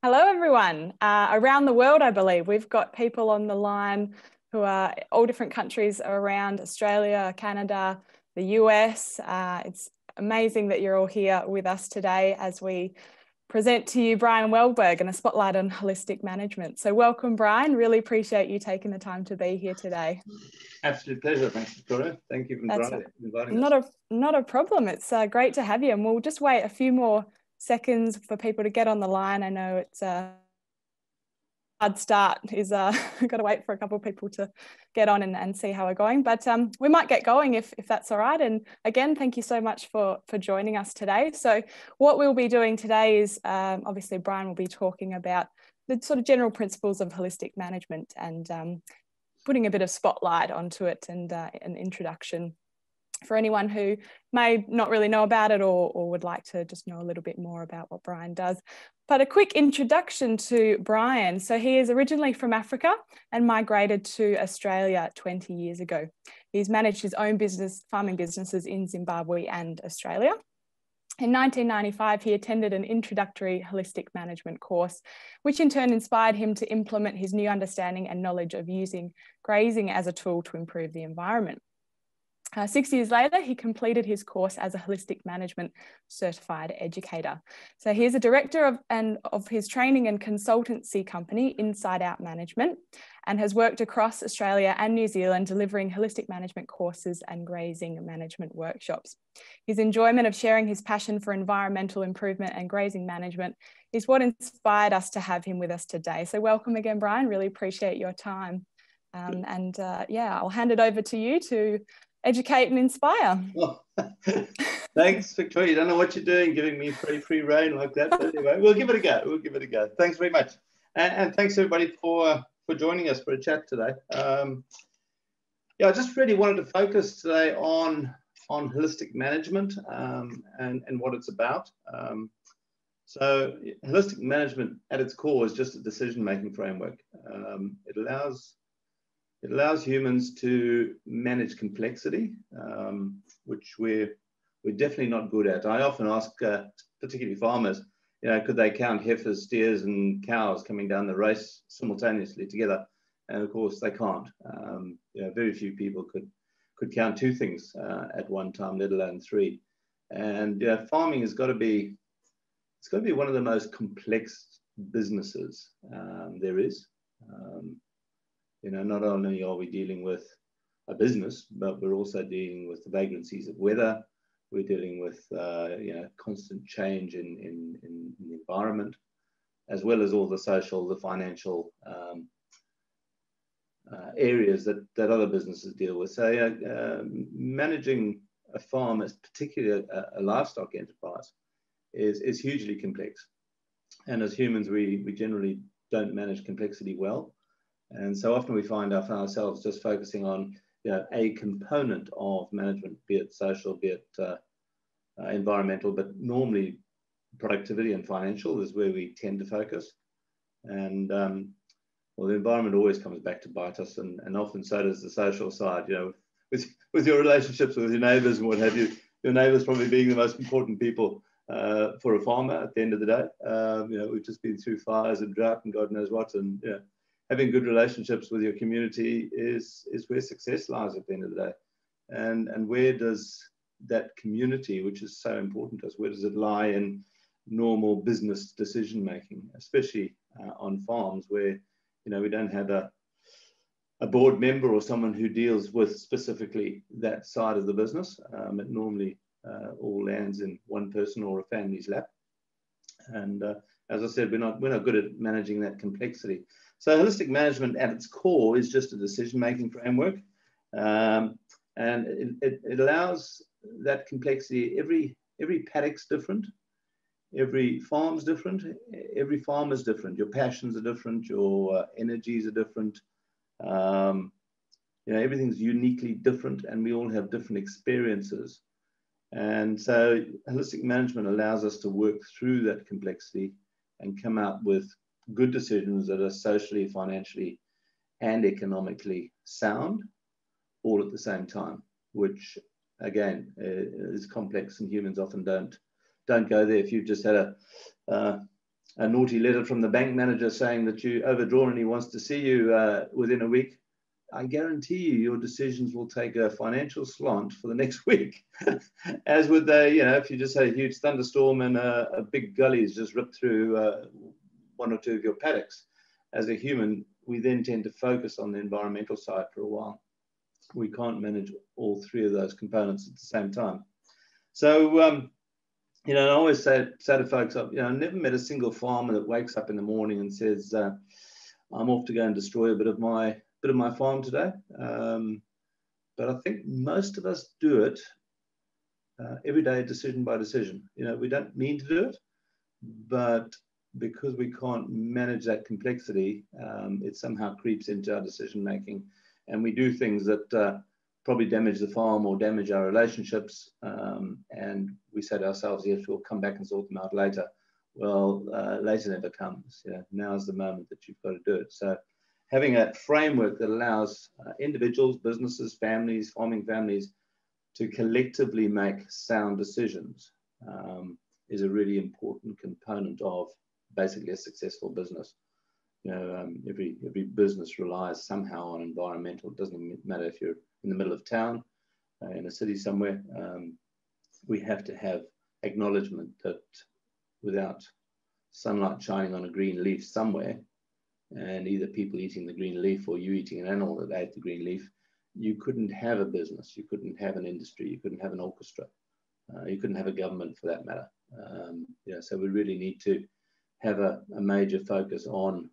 Hello, everyone. Around the world, I believe. We've got people on the line who are all different countries around Australia, Canada, the US. It's amazing that you're all here with us today as we present to you Brian Welberg and a spotlight on holistic management. So welcome, Brian. Really appreciate you taking the time to be here today. Absolute pleasure. Thanks, Victoria. Thank you for inviting us. Not a problem. It's great to have you. And we'll just wait a few more seconds for people to get on the line. I know it's a hard start. We've got to wait for a couple of people to get on and see how we're going. But we might get going if that's all right. And again, thank you so much for joining us today. So what we'll be doing today is obviously Brian will be talking about the sort of general principles of holistic management and putting a bit of spotlight onto it and an introduction for anyone who may not really know about it or would like to just know a little bit more about what Brian does. But a quick introduction to Brian. So he is originally from Africa and migrated to Australia 20 years ago. He's managed his own farming businesses in Zimbabwe and Australia. In 1995, he attended an introductory holistic management course, which in turn inspired him to implement his new understanding and knowledge of using grazing as a tool to improve the environment. 6 years later, he completed his course as a holistic management certified educator. So he is a director of his training and consultancy company, Inside Out Management, and has worked across Australia and New Zealand delivering holistic management courses and grazing management workshops. His enjoyment of sharing his passion for environmental improvement and grazing management is what inspired us to have him with us today. So welcome again, Brian. Really appreciate your time. Yeah, I'll hand it over to you to educate and inspire. Well, thanks, Victoria. You don't know what you're doing, giving me free reign like that. But anyway, we'll give it a go. Thanks very much, and thanks everybody for joining us for a chat today. Yeah, I just really wanted to focus today on holistic management and what it's about. So holistic management at its core is just a decision-making framework. It allows humans to manage complexity, which we're definitely not good at. I often ask, particularly farmers, could they count heifers, steers, and cows coming down the race simultaneously together? And of course, they can't. Very few people could count two things at one time, let alone three. And farming has got to be one of the most complex businesses there is. Not only are we dealing with a business, but we're also dealing with the vagrancies of weather. We're dealing with constant change in the environment, as well as all the social, the financial areas that other businesses deal with. So managing a farm, as particularly a livestock enterprise, is hugely complex. And as humans, we generally don't manage complexity well. And so often we find ourselves just focusing on a component of management, be it social, be it environmental, but normally productivity and financial is where we tend to focus. And well, the environment always comes back to bite us, and often so does the social side. With your relationships with your neighbours and what have you, your neighbours probably being the most important people for a farmer at the end of the day. We've just been through fires and drought and God knows what, and having good relationships with your community is where success lies at the end of the day. And where does that community, which is so important to us, where does it lie in normal business decision making, especially on farms where we don't have a board member or someone who deals with specifically that side of the business. It normally all lands in one person or a family's lap. And as I said, we're not good at managing that complexity. So holistic management at its core is just a decision-making framework. And it allows that complexity. Every paddock's different. Every farm's different. Every farmer's different. Your passions are different. Your energies are different. Everything's uniquely different, and we all have different experiences. And so holistic management allows us to work through that complexity and come out with good decisions that are socially, financially, and economically sound, all at the same time, which again is complex, and humans often don't go there. If you've just had a naughty letter from the bank manager saying that you overdrawn and he wants to see you within a week, I guarantee you your decisions will take a financial slant for the next week. As would they, if you just had a huge thunderstorm and a big gully has just ripped through one or two of your paddocks. As a human, we then tend to focus on the environmental side for a while. We can't manage all three of those components at the same time. So, I always say to folks, I've never met a single farmer that wakes up in the morning and says, I'm off to go and destroy a bit of my farm today. But I think most of us do it every day, decision by decision. We don't mean to do it, but because we can't manage that complexity, it somehow creeps into our decision making, and we do things that probably damage the farm or damage our relationships, and we say to ourselves, yes, we'll come back and sort them out later. Well, later never comes. Now's the moment that you've got to do it. So having a framework that allows individuals, businesses, families, farming families to collectively make sound decisions is a really important component of basically a successful business. Every business relies somehow on environmental. It doesn't matter if you're in the middle of town, in a city somewhere. We have to have acknowledgement that without sunlight shining on a green leaf somewhere, and either people eating the green leaf or you eating an animal that ate the green leaf, you couldn't have a business, you couldn't have an industry, you couldn't have an orchestra, you couldn't have a government for that matter. So we really need to have a major focus on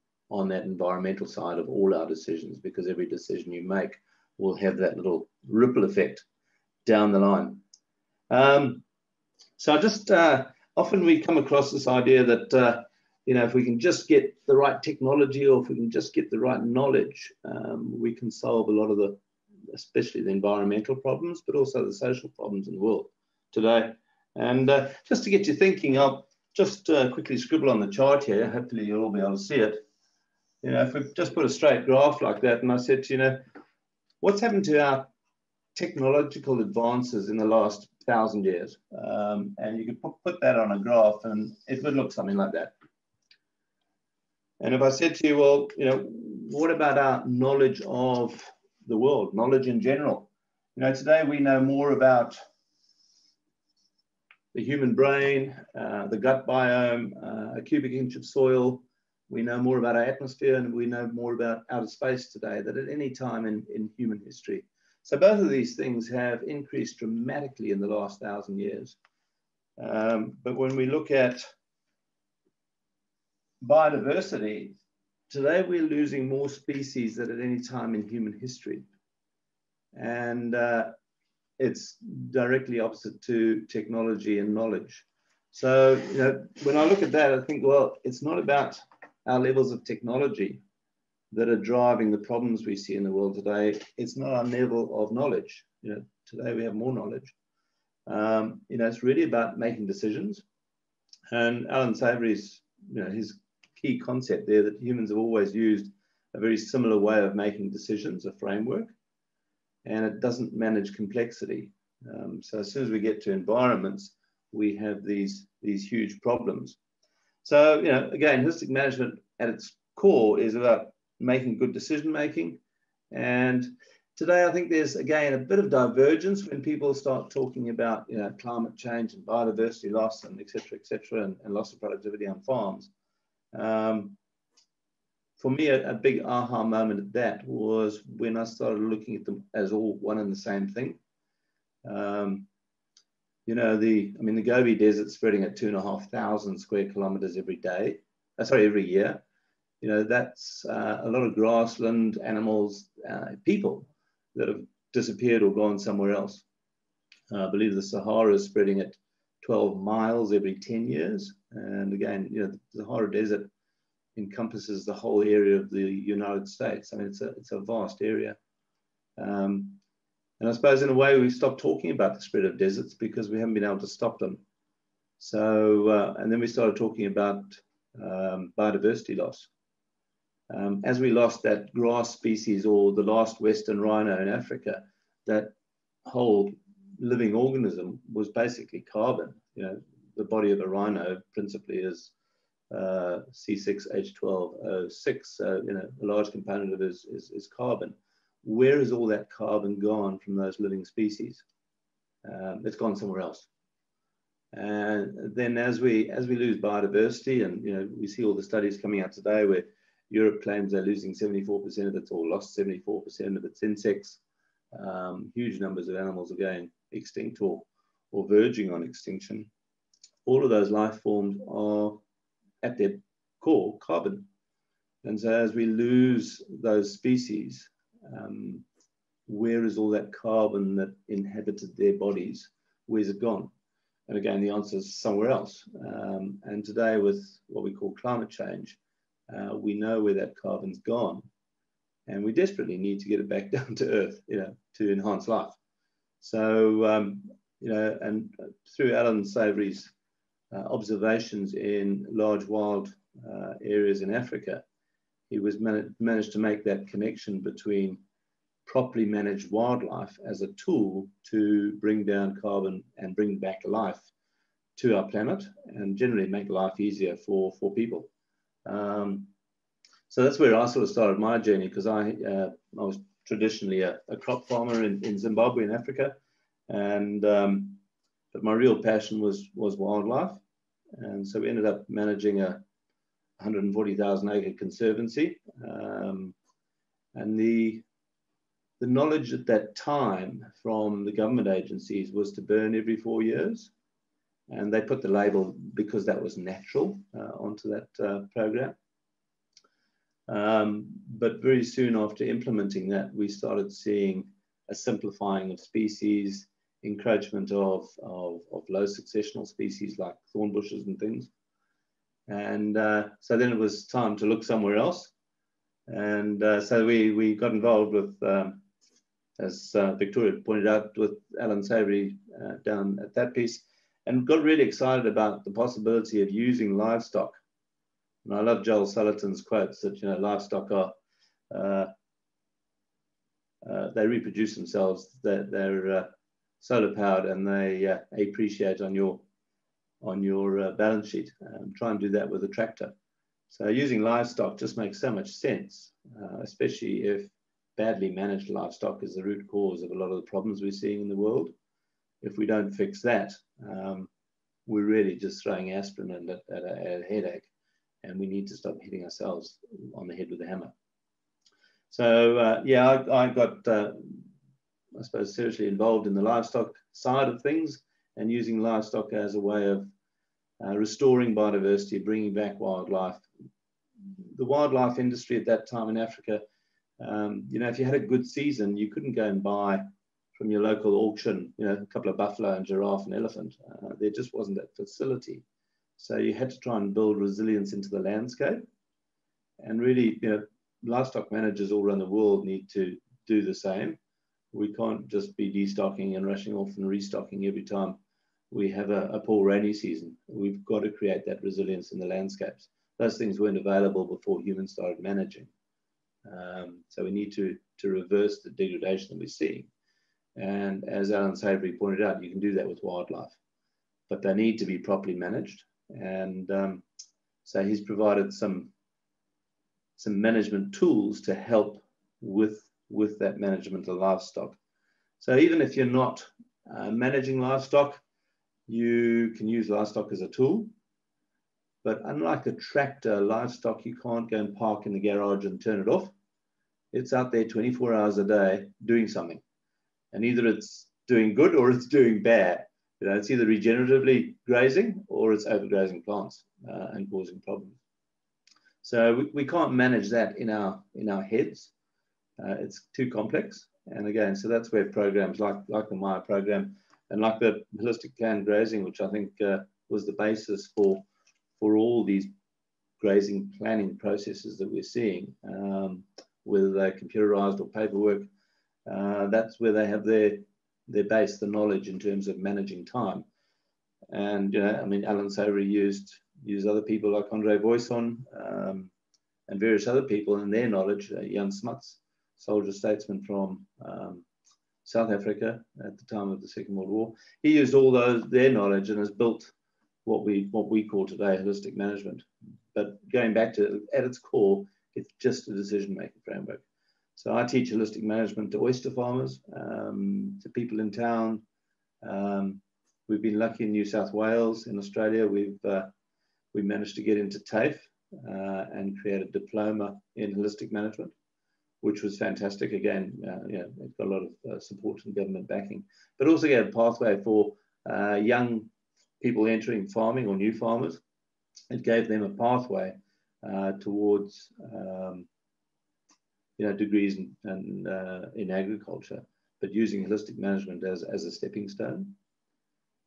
that environmental side of all our decisions, because every decision you make will have that little ripple effect down the line. So just often we come across this idea that if we can just get the right technology, or if we can just get the right knowledge, we can solve a lot of especially the environmental problems, but also the social problems in the world today. And just to get you thinking, I'll just quickly scribble on the chart here. Hopefully you'll all be able to see it. If we just put a straight graph like that, and I said, what's happened to our technological advances in the last 1,000 years? And you could put that on a graph, and it would look something like that. And if I said to you, well, what about our knowledge of the world, knowledge in general? Today we know more about the human brain, the gut biome, a cubic inch of soil. We know more about our atmosphere, and we know more about outer space today than at any time in human history. So both of these things have increased dramatically in the last 1,000 years. But when we look at biodiversity, today we're losing more species than at any time in human history. And it's directly opposite to technology and knowledge. So, when I look at that, I think, well, it's not about our levels of technology that are driving the problems we see in the world today. It's not our level of knowledge. Today we have more knowledge. It's really about making decisions. And Alan Savory's, his key concept there, that humans have always used a very similar way of making decisions, a framework, and it doesn't manage complexity. So as soon as we get to environments, we have these huge problems. So, again, holistic management at its core is about making good decision making. And today, I think there's, again, a bit of divergence when people start talking about, climate change and biodiversity loss and et cetera, and loss of productivity on farms. For me, a big aha moment at that was when I started looking at them as all one and the same thing. The Gobi Desert spreading at 2,500 square kilometers every year. That's a lot of grassland, animals, people that have disappeared or gone somewhere else. I believe the Sahara is spreading at 12 miles every 10 years. And again, the Sahara Desert encompasses the whole area of the United States. I mean, it's a vast area. And I suppose in a way we've stopped talking about the spread of deserts because we haven't been able to stop them. So, and then we started talking about biodiversity loss. As we lost that grass species, or the last Western rhino in Africa, that whole living organism was basically carbon. The body of a rhino principally is C6H12O6. So, you know, a large component of it is carbon. Where has all that carbon gone from those living species? It's gone somewhere else. And then as we lose biodiversity, and you know, we see all the studies coming out today where Europe claims they're losing 74% of its, or lost 74% of its insects. Huge numbers of animals are going extinct or verging on extinction. All of those life forms are at their core carbon. And so as we lose those species, where is all that carbon that inhabited their bodies? Where's it gone? And again, the answer is somewhere else. And today with what we call climate change, we know where that carbon's gone, and we desperately need to get it back down to earth, you know, to enhance life. So, you know, and through Alan Savory's observations in large wild areas in Africa, he was managed to make that connection between properly managed wildlife as a tool to bring down carbon and bring back life to our planet, and generally make life easier for people. So that's where I sort of started my journey, because I was traditionally a crop farmer in Zimbabwe in Africa, and but my real passion was wildlife, and so we ended up managing a 140,000 acre conservancy, and the knowledge at that time from the government agencies was to burn every 4 years, and they put the label, because that was natural, onto that program. But very soon after implementing that, we started seeing a simplifying of species, encroachment of low successional species like thorn bushes and things. And so then it was time to look somewhere else. And so we got involved with, as Victoria pointed out, with Alan Savory down at that piece, and got really excited about the possibility of using livestock. And I love Joel Salatin's quotes that, you know, livestock are, they reproduce themselves, they're solar powered, and they appreciate on your balance sheet. Try and do that with a tractor. So using livestock just makes so much sense, especially if badly managed livestock is the root cause of a lot of the problems we're seeing in the world. If we don't fix that, we're really just throwing aspirin at a headache, and we need to stop hitting ourselves on the head with a hammer. So yeah, I got, I suppose, seriously involved in the livestock side of things, and using livestock as a way of restoring biodiversity, bringing back wildlife. The wildlife industry at that time in Africa, you know, if you had a good season, you couldn't go and buy from your local auction, you know, a couple of buffalo and giraffe and elephant. There just wasn't that facility. So you had to try and build resilience into the landscape. And really, you know, livestock managers all around the world need to do the same. We can't just be destocking and rushing off and restocking every time we have a poor rainy season. We've got to create that resilience in the landscapes. Those things weren't available before humans started managing. So we need to reverse the degradation that we're seeing. And as Alan Savory pointed out, you can do that with wildlife, but they need to be properly managed. And so he's provided some management tools to help with that management of livestock. So even if you're not managing livestock, you can use livestock as a tool. But unlike a tractor, livestock, you can't go and park in the garage and turn it off. It's out there 24 hours a day doing something. And either it's doing good or it's doing bad. You know, it's either regeneratively grazing or it's overgrazing plants and causing problems. So we can't manage that in our heads. It's too complex. And again, so that's where programs like the Maya program and like the holistic canned grazing, which I think was the basis for all these grazing planning processes that we're seeing, whether they're computerized or paperwork, that's where they have their base, the knowledge in terms of managing time. And, you know, I mean, Alan Savory used other people like Andre Voisin and various other people in their knowledge, Jan Smuts, soldier statesman from South Africa at the time of the Second World War. He used all their knowledge and has built what we call today holistic management. but going back to, at its core, it's just a decision-making framework. So I teach holistic management to oyster farmers, to people in town. We've been lucky in New South Wales, in Australia. We managed to get into TAFE and create a diploma in holistic management, which was fantastic. Again, it got a lot of support and government backing, but also get a pathway for young people entering farming or new farmers. It gave them a pathway towards degrees in agriculture, but using holistic management as a stepping stone.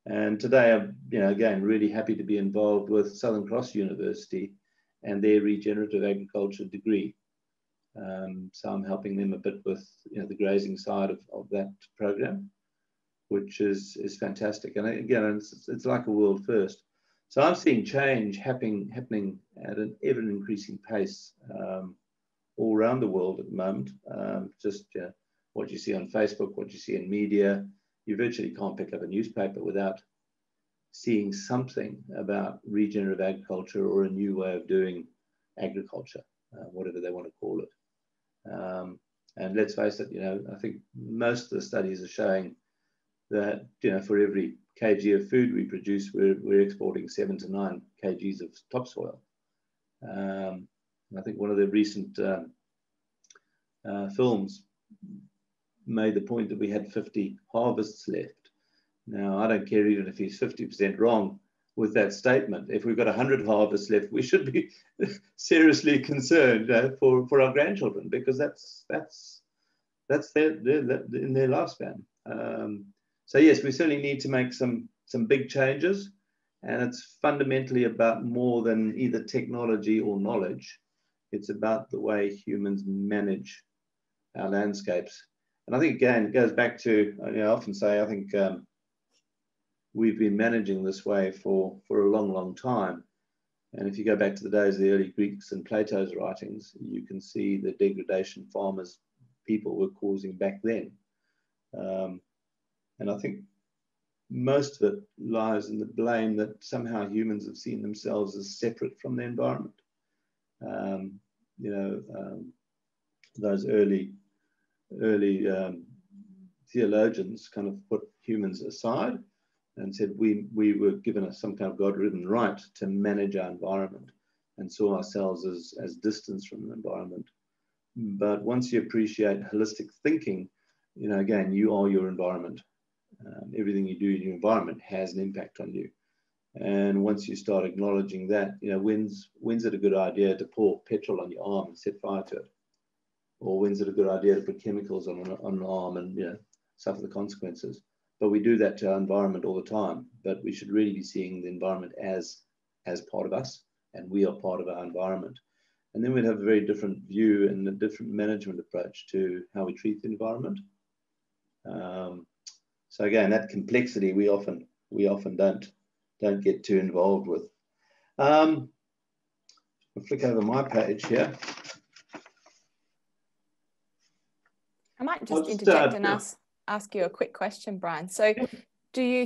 And today, I'm again really happy to be involved with Southern Cross University and their regenerative agriculture degree. So I'm helping them a bit with the grazing side of that program, which is fantastic. And again, it's like a world first. So I'm seeing change happening at an ever increasing pace all around the world at the moment. Just what you see on Facebook, what you see in media, you virtually can't pick up a newspaper without seeing something about regenerative agriculture or a new way of doing agriculture, whatever they want to call it. And let's face it, I think most of the studies are showing that, for every kg of food we produce, we're exporting 7 to 9 kgs of topsoil. I think one of the recent films made the point that we had 50 harvests left. Now, I don't care even if he's 50% wrong with that statement. If we've got 100 harvests left, we should be seriously concerned for our grandchildren, because that's in their lifespan. So yes, we certainly need to make some big changes, and it's fundamentally about more than either technology or knowledge. It's about the way humans manage our landscapes. And I think, again, it goes back to, I often say, I think we've been managing this way for a long, long time. And if you go back to the days of the early Greeks and Plato's writings, you can see the degradation people were causing back then. And I think most of it lies in the blame that somehow humans have seen themselves as separate from the environment. Those early theologians kind of put humans aside and said we were given some kind of God-given right to manage our environment, and saw ourselves as distance from the environment. But once you appreciate holistic thinking, again, you are your environment. Everything you do in your environment has an impact on you. And once you start acknowledging that, when's it a good idea to pour petrol on your arm and set fire to it? Or when's it a good idea to put chemicals on an arm and suffer the consequences? But we do that to our environment all the time. But we should really be seeing the environment as part of us, and we are part of our environment. And then we'd have a very different view and a different management approach to how we treat the environment. So again, that complexity we often don't get too involved with. I'll flick over my page here. I might just interject and ask you a quick question, Brian. So do you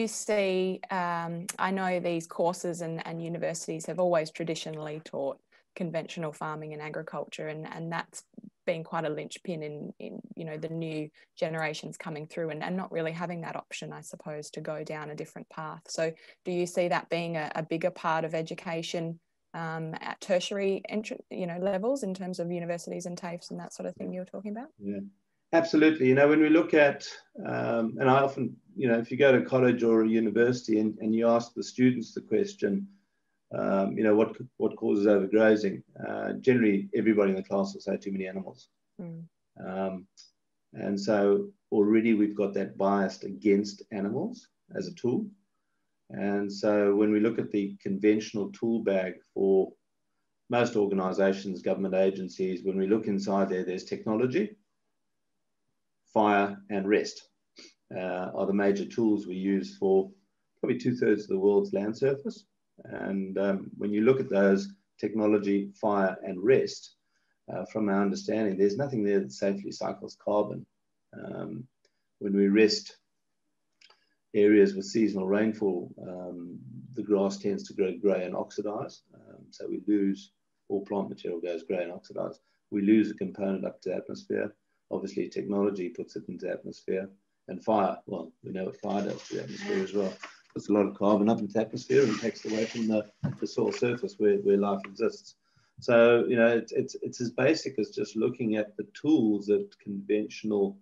see, I know these courses and universities have always traditionally taught conventional farming and agriculture, and that's been quite a linchpin in the new generations coming through and not really having that option, I suppose, to go down a different path. So do you see that being a bigger part of education at tertiary levels in terms of universities and TAFEs and that sort of thing you were talking about? Yeah, absolutely. When we look at, and I often, if you go to college or a university and you ask the students the question, what causes overgrazing? Generally, everybody in the class will say too many animals. And so already we've got that bias against animals as a tool. And so when we look at the conventional tool bag for most organizations, government agencies, when we look inside there's technology, fire, and rest are the major tools we use for probably 2/3 of the world's land surface. And when you look at those, technology, fire, and rest, from our understanding, there's nothing there that safely cycles carbon. When we rest areas with seasonal rainfall, the grass tends to grow grey and oxidize. So we lose, all plant material goes grey and oxidize. We lose a component up to the atmosphere. Obviously, technology puts it into the atmosphere. And fire, well, we know what fire does to the atmosphere as well. Puts a lot of carbon up into the atmosphere and takes it away from the soil surface where life exists. So, you know, it's as basic as just looking at the tools that conventional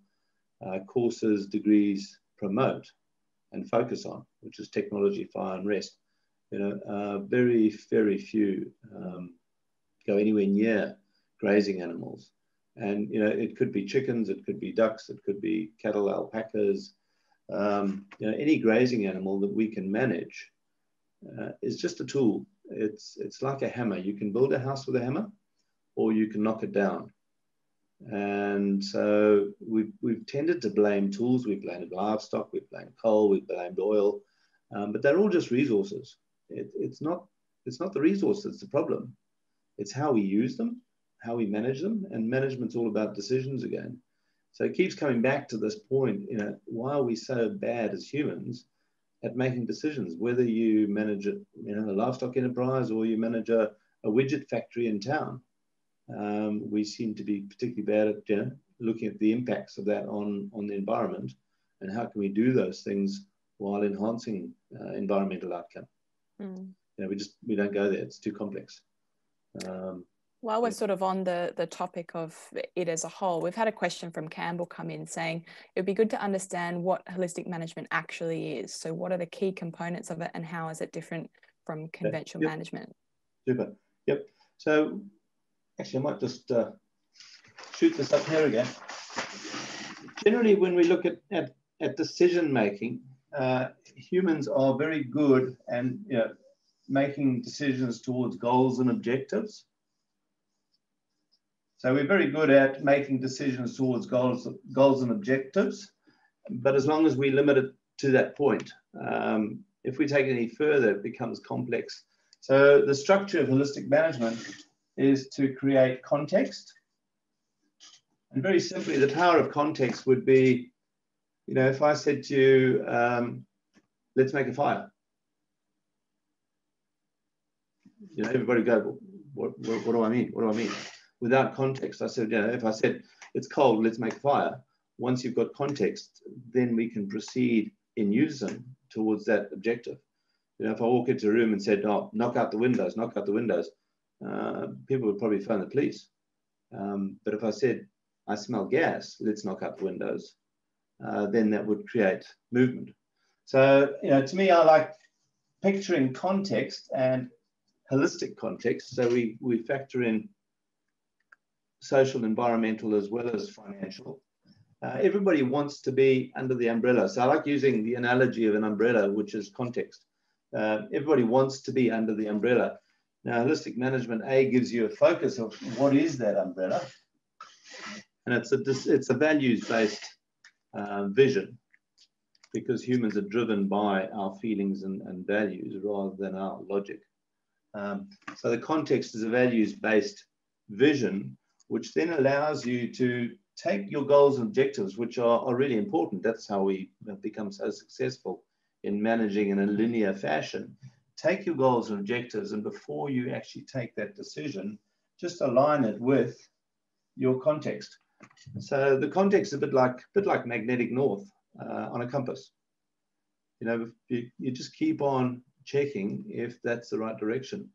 courses, degrees promote and focus on, which is technology, fire, and rest. You know, very, very few go anywhere near grazing animals. And, you know, it could be chickens, it could be ducks, it could be cattle, alpacas. You know, any grazing animal that we can manage is just a tool. It's like a hammer. You can build a house with a hammer, or you can knock it down. And so we've tended to blame tools. We've blamed livestock, we've blamed coal, we've blamed oil, but they're all just resources. It's not the resource that's the problem. It's how we use them, how we manage them, and management's all about decisions again. So it keeps coming back to this point, you know, why are we so bad as humans at making decisions, whether you manage it, you know, a livestock enterprise or you manage a widget factory in town? We seem to be particularly bad at, you know, looking at the impacts of that on the environment, and how can we do those things while enhancing environmental outcome. You know, we don't go there. It's too complex. While we're sort of on the topic of it as a whole, we've had a question from Campbell come in saying it would be good to understand what holistic management actually is. So what are the key components of it, and how is it different from conventional management? Super. Yep. So actually, I might just shoot this up here again. Generally, when we look at decision making, humans are very good and, you know, making decisions towards goals and objectives. So we're very good at making decisions towards goals and objectives, but as long as we limit it to that point. If we take it any further, it becomes complex. So the structure of holistic management is to create context. And very simply, the power of context would be, you know, if I said to you, let's make a fire. You know, everybody go, what do I mean? What do I mean? Without context, I said, you know, if I said it's cold, let's make a fire. Once you've got context, then we can proceed in unison towards that objective. You know, if I walk into a room and said, oh, knock out the windows, people would probably phone the police. But if I said, I smell gas, let's knock out the windows, then that would create movement. So, you know, to me, I like picturing context and holistic context. So we factor in social, environmental, as well as financial. Everybody wants to be under the umbrella. So I like using the analogy of an umbrella, which is context. Everybody wants to be under the umbrella. Now, holistic management, gives you a focus of what is that umbrella. And it's a values-based vision, because humans are driven by our feelings and values rather than our logic. So the context is a values-based vision, which then allows you to take your goals and objectives, which are really important. That's how we become so successful in managing in a linear fashion. Take your goals and objectives, and before you actually take that decision, just align it with your context. So the context is a bit like magnetic north on a compass. You know, you just keep on checking if that's the right direction.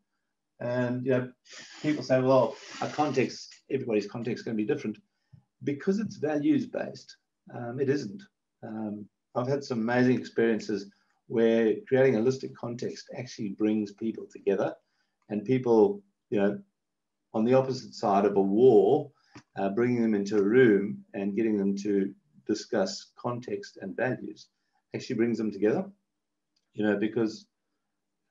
And, you know, people say, well, our context, everybody's context is going to be different. Because it's values-based, it isn't. I've had some amazing experiences where creating a holistic context actually brings people together, and people, you know, on the opposite side of a war, bringing them into a room and getting them to discuss context and values actually brings them together, you know, because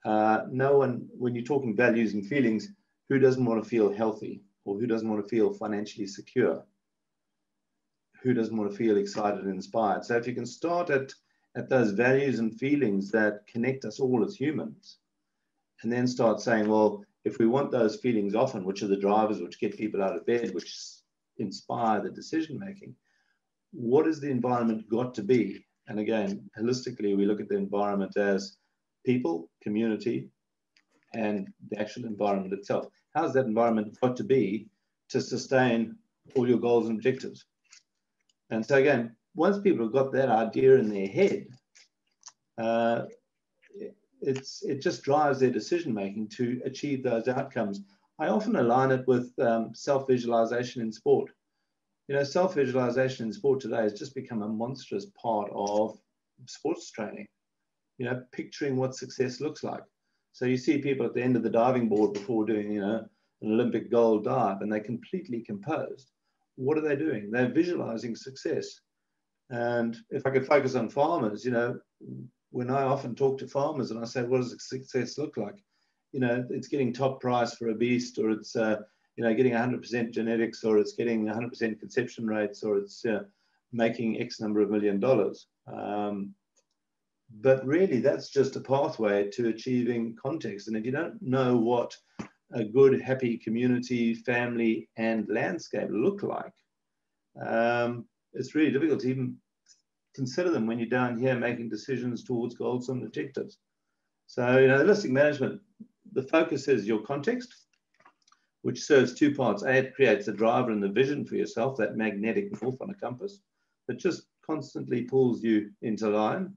no one, when you're talking values and feelings, who doesn't want to feel healthy, or who doesn't want to feel financially secure? Who doesn't want to feel excited and inspired? So if you can start at those values and feelings that connect us all as humans, and then start saying, well, if we want those feelings often, which are the drivers which get people out of bed, which inspire the decision making, what has the environment got to be? And again, holistically, we look at the environment as people, community, and the actual environment itself. How's that environment got to be to sustain all your goals and objectives? And so again, once people have got that idea in their head, it just drives their decision making to achieve those outcomes. I often align it with self-visualization in sport. You know, self-visualization in sport today has just become a monstrous part of sports training. You know, picturing what success looks like. So you see people at the end of the diving board before doing, you know, an Olympic gold dive, and they're completely composed. What are they doing? They're visualizing success. And if I could focus on farmers, you know, when I often talk to farmers and I say, what does success look like? You know, it's getting top price for a beast, or it's, you know, getting 100% genetics, or it's getting 100% conception rates, or it's making X number of $1 million. But really, that's just a pathway to achieving context. And if you don't know what a good, happy community, family, and landscape look like, it's really difficult to even consider them when you're down here making decisions towards goals and objectives. So, you know, holistic management, the focus is your context, which serves two parts. A, it creates the driver and the vision for yourself, that magnetic north on a compass that just constantly pulls you into line,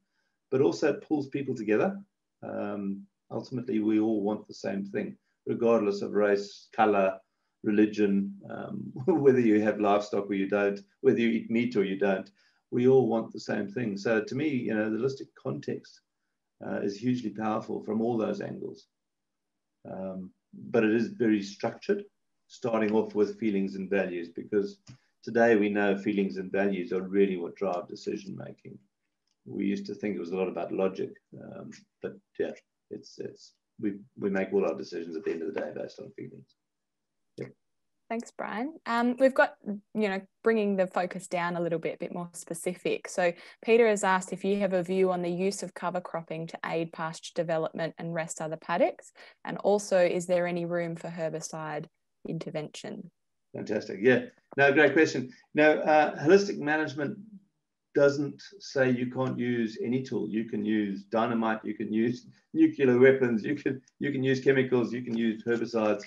but also pulls people together. Ultimately, we all want the same thing, regardless of race, color, religion, whether you have livestock or you don't, whether you eat meat or you don't. We all want the same thing. So to me, you know, the holistic context is hugely powerful from all those angles. But it is very structured, starting off with feelings and values, because today we know feelings and values are really what drive decision making. We used to think it was a lot about logic, but yeah, we make all our decisions at the end of the day based on feelings. Yeah. Thanks, Brian. We've got, you know, bringing the focus down a little bit more specific. So Peter has asked if you have a view on the use of cover cropping to aid pasture development and rest other paddocks, and also is there any room for herbicide intervention? Fantastic. Yeah. No, great question. Now, holistic management doesn't say you can't use any tool. You can use dynamite, you can use nuclear weapons, you can use chemicals, you can use herbicides.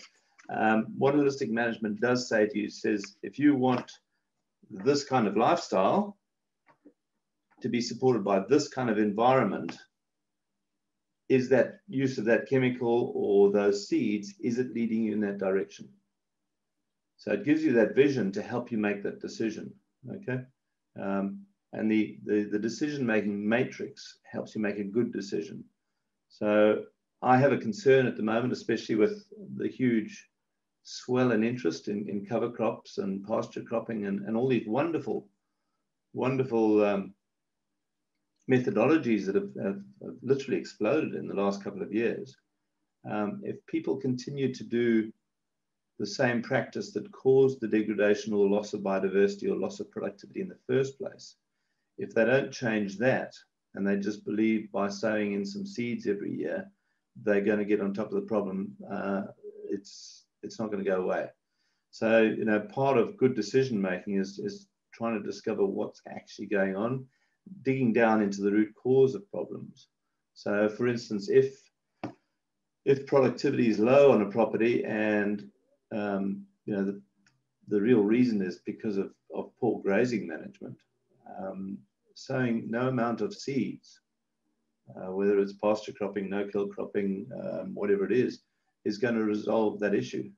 What holistic management does say to you says, if you want this kind of lifestyle to be supported by this kind of environment, is that use of that chemical or those seeds, is it leading you in that direction? So it gives you that vision to help you make that decision, okay? And the decision-making matrix helps you make a good decision. So I have a concern at the moment, especially with the huge swell in interest in cover crops and pasture cropping and all these wonderful methodologies that have literally exploded in the last couple of years. If people continue to do the same practice that caused the degradation or loss of biodiversity or loss of productivity in the first place, if they don't change that and they just believe by sowing in some seeds every year, they're going to get on top of the problem, it's not going to go away. So, you know, part of good decision making is trying to discover what's actually going on, digging down into the root cause of problems. So, for instance, if productivity is low on a property and you know the real reason is because of poor grazing management, sowing no amount of seeds, whether it's pasture cropping, no-kill cropping, whatever it is going to resolve that issue.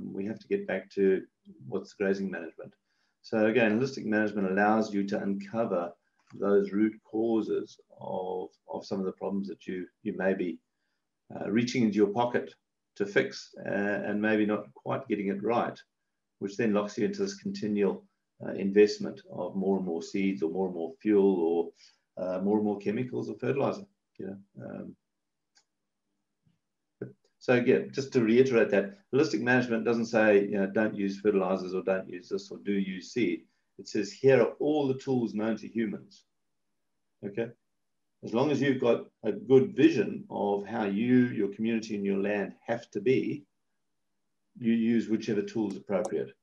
We have to get back to what's grazing management. So again, holistic management allows you to uncover those root causes of some of the problems that you may be reaching into your pocket to fix and maybe not quite getting it right, which then locks you into this continual investment of more and more seeds or more and more fuel or more and more chemicals or fertilizer. You know, so again, just to reiterate that, holistic management doesn't say, you know, don't use fertilizers or don't use this or do use seed. It says here are all the tools known to humans. Okay, as long as you've got a good vision of how you, your community, and your land have to be, you use whichever tool is appropriate.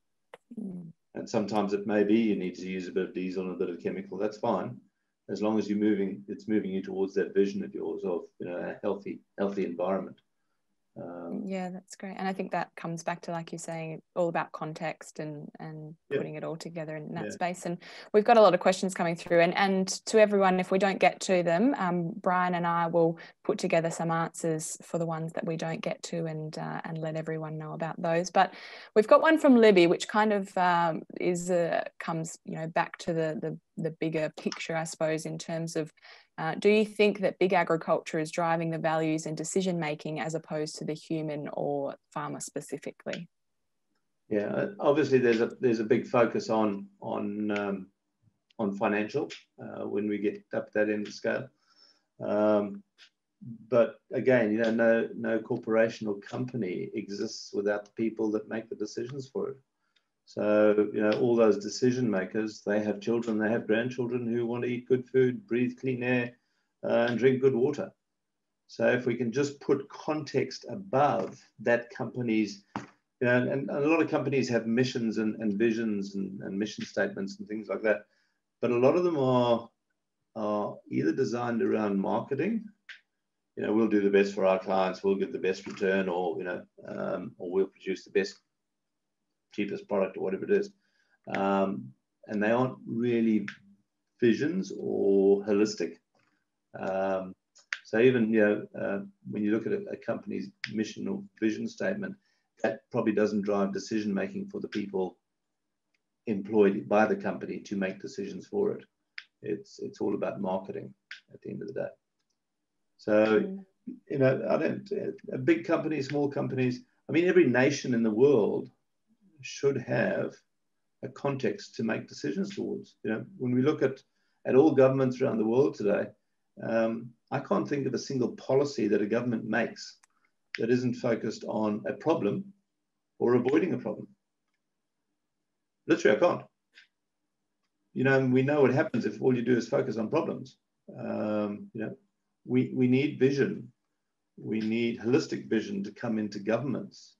And sometimes it may be you need to use a bit of diesel and a bit of chemical. That's fine. as long as it's moving you towards that vision of yours of, you know, a healthy environment. Yeah, that's great. And I think that comes back to, like you're saying, all about context and putting it all together in that space. And we've got a lot of questions coming through, and to everyone, if we don't get to them, Brian and I will put together some answers for the ones that we don't get to, and let everyone know about those. But we've got one from Libby, which kind of comes, you know, back to the bigger picture, I suppose, in terms of do you think that big agriculture is driving the values and decision making as opposed to the human or farmer specifically? Yeah, obviously there's a big focus on financial when we get up that end of scale. But again, you know, no corporation or company exists without the people that make the decisions for it. So, you know, all those decision makers, they have children, they have grandchildren who want to eat good food, breathe clean air, and drink good water. So if we can just put context above that company's, you know, and a lot of companies have missions and visions and mission statements and things like that, but a lot of them are either designed around marketing. You know, we'll do the best for our clients, we'll give the best return, or, you know, or we'll produce the best, cheapest product or whatever it is. And they aren't really visions or holistic. So even, you know, when you look at a company's mission or vision statement, that probably doesn't drive decision making for the people employed by the company to make decisions for it. It's all about marketing at the end of the day. So, you know, big companies, small companies, I mean, every nation in the world should have a context to make decisions towards. You know, when we look at all governments around the world today, I can't think of a single policy that a government makes that isn't focused on a problem or avoiding a problem. Literally, I can't. You know, we know what happens if all you do is focus on problems. You know, we need vision. We need holistic vision to come into governments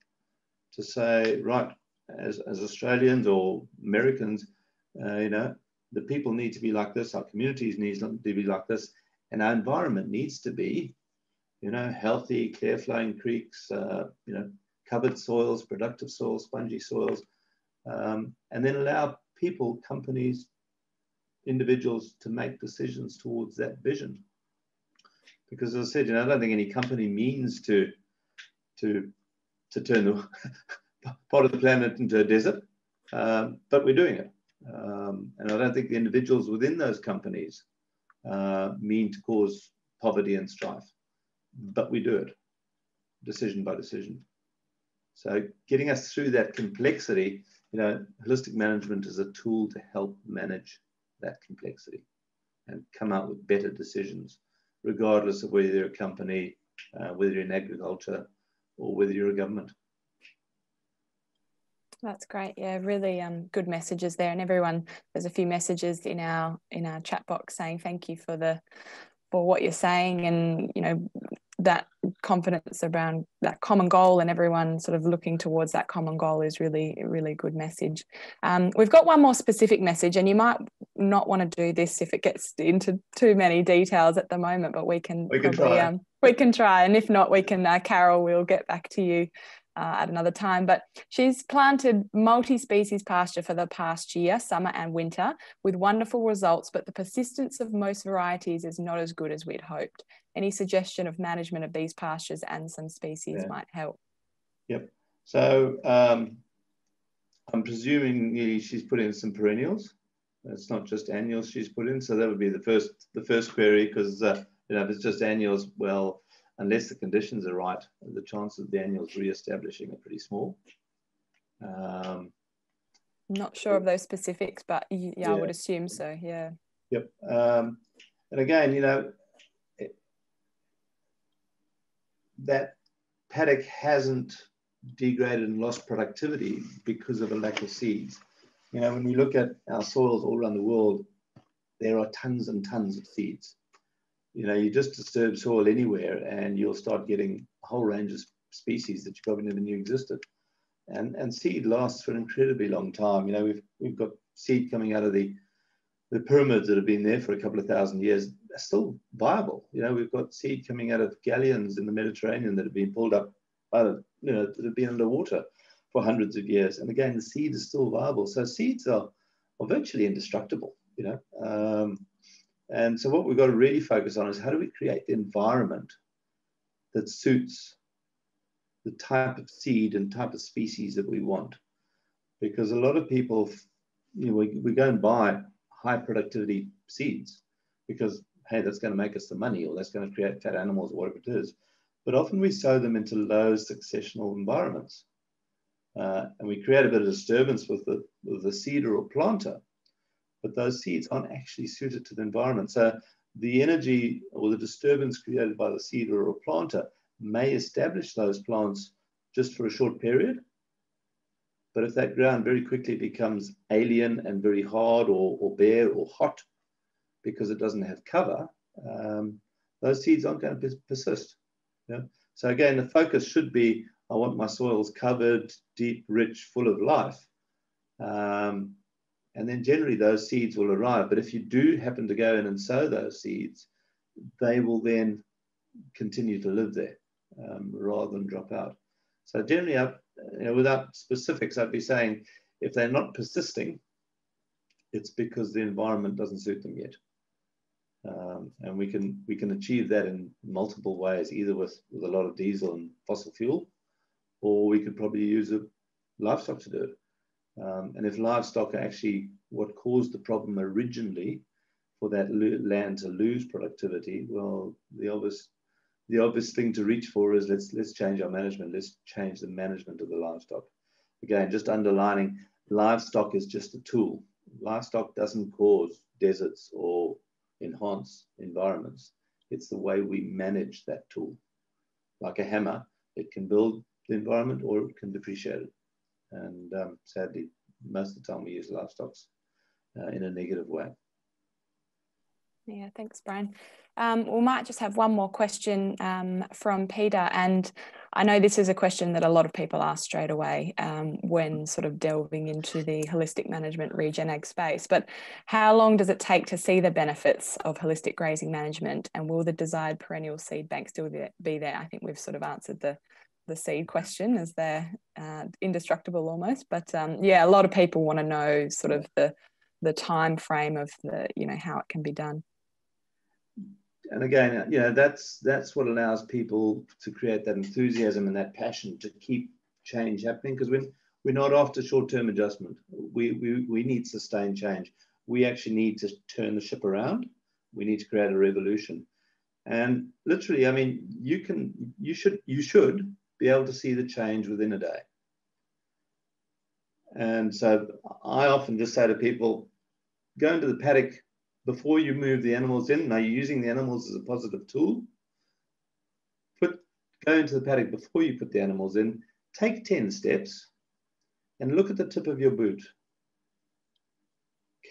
to say, right, as Australians or Americans, you know, the people need to be like this, our communities need to be like this, and our environment needs to be, you know, healthy, clear-flowing creeks, you know, covered soils, productive soils, spongy soils, and then allow people, companies, individuals to make decisions towards that vision. Because as I said, you know, I don't think any company means to turn the part of the planet into a desert, but we're doing it. And I don't think the individuals within those companies mean to cause poverty and strife, but we do it, decision by decision. So getting us through that complexity, you know, holistic management is a tool to help manage that complexity and come out with better decisions, regardless of whether you're a company, whether you're in agriculture, or whether you're a government. That's great. Yeah, really good messages there. And everyone, there's a few messages in our chat box saying thank you for what you're saying, and, you know, that confidence around that common goal and everyone sort of looking towards that common goal is really, really good message. We've got one more specific message, and you might not want to do this if it gets into too many details at the moment, but we can try. And if not, we can, Carol, we'll get back to you at another time. But she's planted multi-species pasture for the past year, summer and winter, with wonderful results, but the persistence of most varieties is not as good as we'd hoped. Any suggestion of management of these pastures and some species might help? Yep. So I'm presuming she's put in some perennials. It's not just annuals she's put in. So that would be the first query, because you know, if it's just annuals, well, unless the conditions are right, the chances of the annuals re-establishing are pretty small. Not sure of those specifics, but yeah, I would assume so, yeah. Yep. And again, you know, that paddock hasn't degraded and lost productivity because of a lack of seeds. You know, when we look at our soils all around the world, there are tons and tons of seeds. You know, you just disturb soil anywhere and you'll start getting a whole range of species that you probably never knew existed. And seed lasts for an incredibly long time. You know, we've got seed coming out of the the pyramids that have been there for a couple of thousand years are still viable. You know, we've got seed coming out of galleons in the Mediterranean that have been pulled up out of, you know, that have been underwater for hundreds of years. And again, the seed is still viable. So seeds are virtually indestructible, you know. And so what we've got to really focus on is how do we create the environment that suits the type of seed and type of species that we want. Because a lot of people, you know, we go and buy high productivity seeds because, hey, that's going to make us the money, or that's going to create fat animals, or whatever it is. But often we sow them into low successional environments. And we create a bit of disturbance with the seeder or planter, but those seeds aren't actually suited to the environment. So the energy or the disturbance created by the seeder or planter may establish those plants just for a short period. But if that ground very quickly becomes alien and very hard or bare or hot because it doesn't have cover, those seeds aren't going to persist. Yeah? So again, the focus should be, I want my soils covered, deep, rich, full of life. And then generally those seeds will arrive. But if you do happen to go in and sow those seeds, they will then continue to live there rather than drop out. So generally, you know, without specifics, I'd be saying if they're not persisting, it's because the environment doesn't suit them yet. And we can achieve that in multiple ways, either with a lot of diesel and fossil fuel, or we could probably use livestock to do it. And if livestock are actually what caused the problem originally for that land to lose productivity, well, the obvious thing to reach for is let's change our management. Let's change the management of the livestock. Again, just underlining, livestock is just a tool. Livestock doesn't cause deserts or enhance environments. It's the way we manage that tool. Like a hammer, it can build the environment or it can depreciate it. And sadly, most of the time we use livestock in a negative way. Yeah, thanks, Brian. We might just have one more question from Peter. And I know this is a question that a lot of people ask straight away when sort of delving into the holistic management regen ag space. But how long does it take to see the benefits of holistic grazing management? And will the desired perennial seed bank still be there? I think we've sort of answered the seed question, as they're indestructible almost. But yeah, a lot of people want to know sort of the time frame of how it can be done. And again, you know, that's what allows people to create that enthusiasm and that passion to keep change happening, because we're not after short-term adjustment. We need sustained change. We actually need to turn the ship around. We need to create a revolution. And literally, I mean, you should be able to see the change within a day. And so I often just say to people, go into the paddock before you move the animals in. Now you're using the animals as a positive tool. Go into the paddock before you put the animals in. Take 10 steps and look at the tip of your boot.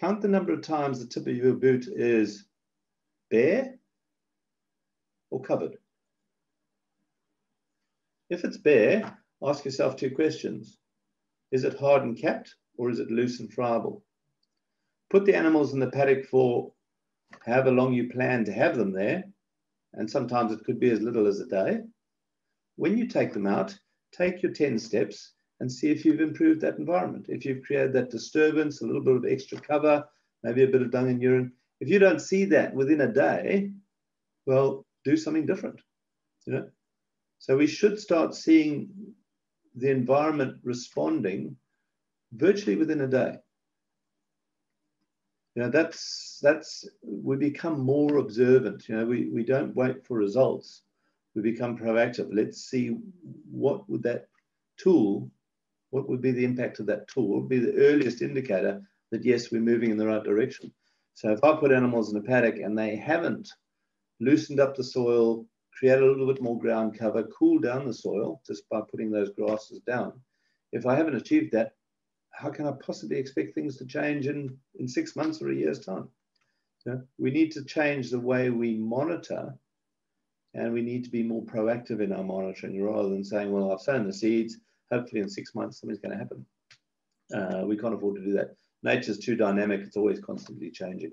Count the number of times the tip of your boot is bare or covered. If it's bare, ask yourself 2 questions. Is it hard and capped, or is it loose and friable? Put the animals in the paddock for however long you plan to have them there, and sometimes it could be as little as a day. When you take them out, take your 10 steps and see if you've improved that environment. If you've created that disturbance, a little bit of extra cover, maybe a bit of dung and urine. If you don't see that within a day, well, do something different, you know? So we should start seeing the environment responding virtually within a day. You know, we become more observant. You know, we don't wait for results. We become proactive. Let's see what would be the impact of that tool? What would be the earliest indicator that, yes, we're moving in the right direction? So if I put animals in a paddock and they haven't loosened up the soil, create a little bit more ground cover, cool down the soil just by putting those grasses down. If I haven't achieved that, how can I possibly expect things to change in 6 months or a year's time? So we need to change the way we monitor, and we need to be more proactive in our monitoring rather than saying, well, I've sown the seeds, hopefully in 6 months something's going to happen. We can't afford to do that. nature's too dynamic. It's always constantly changing.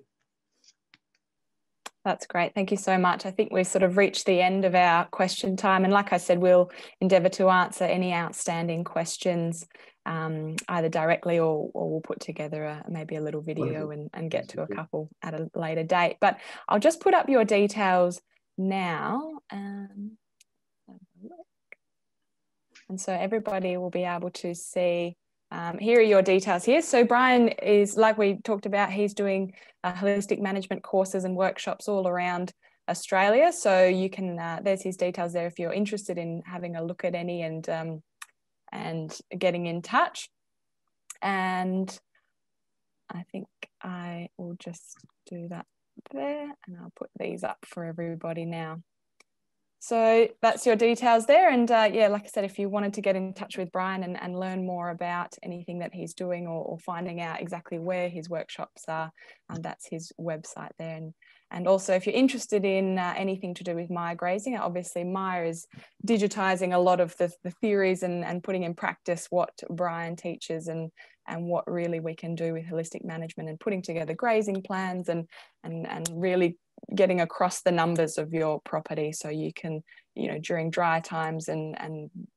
That's great. Thank you so much. I think we've sort of reached the end of our question time. And like I said, we'll endeavour to answer any outstanding questions either directly or we'll put together maybe a little video and get to a couple at a later date. But I'll just put up your details now. And so everybody will be able to see. Here are your details here. So Brian is, like we talked about, he's doing holistic management courses and workshops all around Australia. So you can, there's his details there if you're interested in having a look at any and getting in touch. And I think I will just do that there, and I'll put these up for everybody now. So that's your details there. And yeah, like I said, if you wanted to get in touch with Brian and learn more about anything that he's doing or finding out exactly where his workshops are, that's his website there. And also if you're interested in anything to do with Maya grazing, obviously Maya is digitizing a lot of the theories and putting in practice what Brian teaches and what really we can do with holistic management and putting together grazing plans and really getting across the numbers of your property, so you can, you know, during dry times and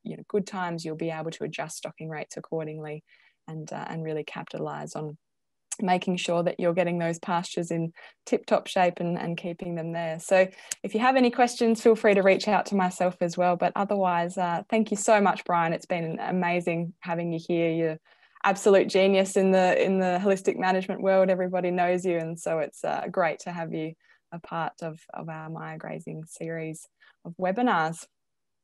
you know, good times, you'll be able to adjust stocking rates accordingly and really capitalize on making sure that you're getting those pastures in tip-top shape and keeping them there. So if you have any questions, feel free to reach out to myself as well. But otherwise, thank you so much, Brian. It's been amazing having you here. You're absolute genius in the holistic management world. Everybody knows you, and so it's great to have you a part of our Maya grazing series of webinars.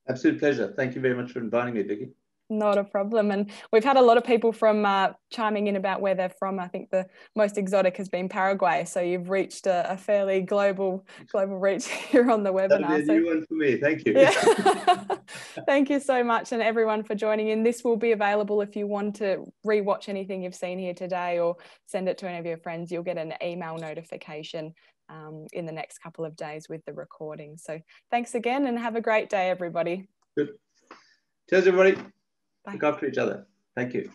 Absolute pleasure. Thank you very much for inviting me, Vicky. Not a problem. And we've had a lot of people from chiming in about where they're from. I think the most exotic has been Paraguay. So you've reached a fairly global reach here on the webinar. That'll be a new one for me. Thank you. Yeah. Thank you so much, and everyone for joining in. This will be available if you want to rewatch anything you've seen here today or send it to any of your friends. You'll get an email notification in the next couple of days with the recording. So thanks again and have a great day, everybody. Good. Cheers, everybody. Bye. Look after each other. Thank you.